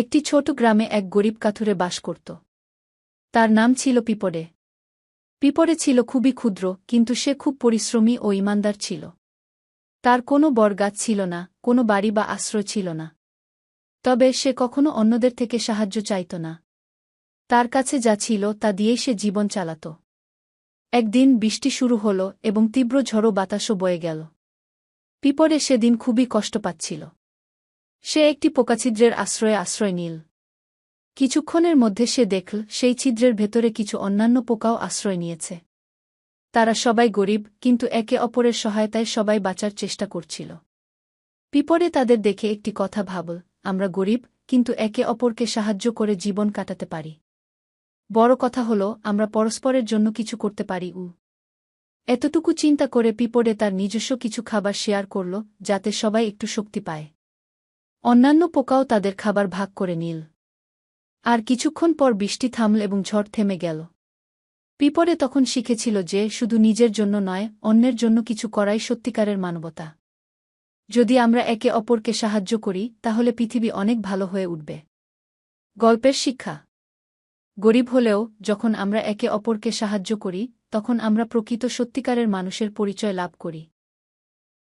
একটি ছোট গ্রামে এক গরিব কাঠুরে বাস করত। তার নাম ছিল পিঁপড়ে। পিঁপড়ে ছিল খুবই ক্ষুদ্র, কিন্তু সে খুব পরিশ্রমী ও ঈমানদার ছিল। তার কোনো বরগাছ ছিল না, কোনো বাড়ি বা আশ্রয় ছিল না। তবে সে কখনো অন্যদের থেকে সাহায্য চাইত না। তার কাছে যা ছিল তা দিয়েই সে জীবন চালাত। একদিন বৃষ্টি শুরু হল এবং তীব্র ঝড়ো বাতাসও বয়ে গেল। পিঁপড়ে সেদিন খুবই কষ্ট পাচ্ছিল। সে একটি পোকাছিদ্রের আশ্রয় নিল। কিছুক্ষণের মধ্যে সে দেখল সেই ছিদ্রের ভেতরে কিছু অন্যান্য পোকাও আশ্রয় নিয়েছে। তারা সবাই গরিব, কিন্তু একে অপরের সহায়তায় সবাই বাঁচার চেষ্টা করছিল। পিঁপড়ে তাদের দেখে একটি কথা ভাবল, আমরা গরিব, কিন্তু একে অপরকে সাহায্য করে জীবন কাটাতে পারি। বড় কথা হল আমরা পরস্পরের জন্য কিছু করতে পারি। এতটুকু চিন্তা করে পিঁপড়ে তার নিজস্ব কিছু খাবার শেয়ার করল, যাতে সবাই একটু শক্তি পায়। অন্যান্য পোকাও তাদের খাবার ভাগ করে নিল। আর কিছুক্ষণ পর বৃষ্টি থামল এবং ঝড় থেমে গেল। পিঁপড়ে তখন শিখেছিল যে শুধু নিজের জন্য নয়, অন্যের জন্য কিছু করাই সত্যিকারের মানবতা। যদি আমরা একে অপরকে সাহায্য করি, তাহলে পৃথিবী অনেক ভালো হয়ে উঠবে। গল্পের শিক্ষা: গরিব হলেও যখন আমরা একে অপরকে সাহায্য করি, তখন আমরা প্রকৃত সত্যিকারের মানুষের পরিচয় লাভ করি।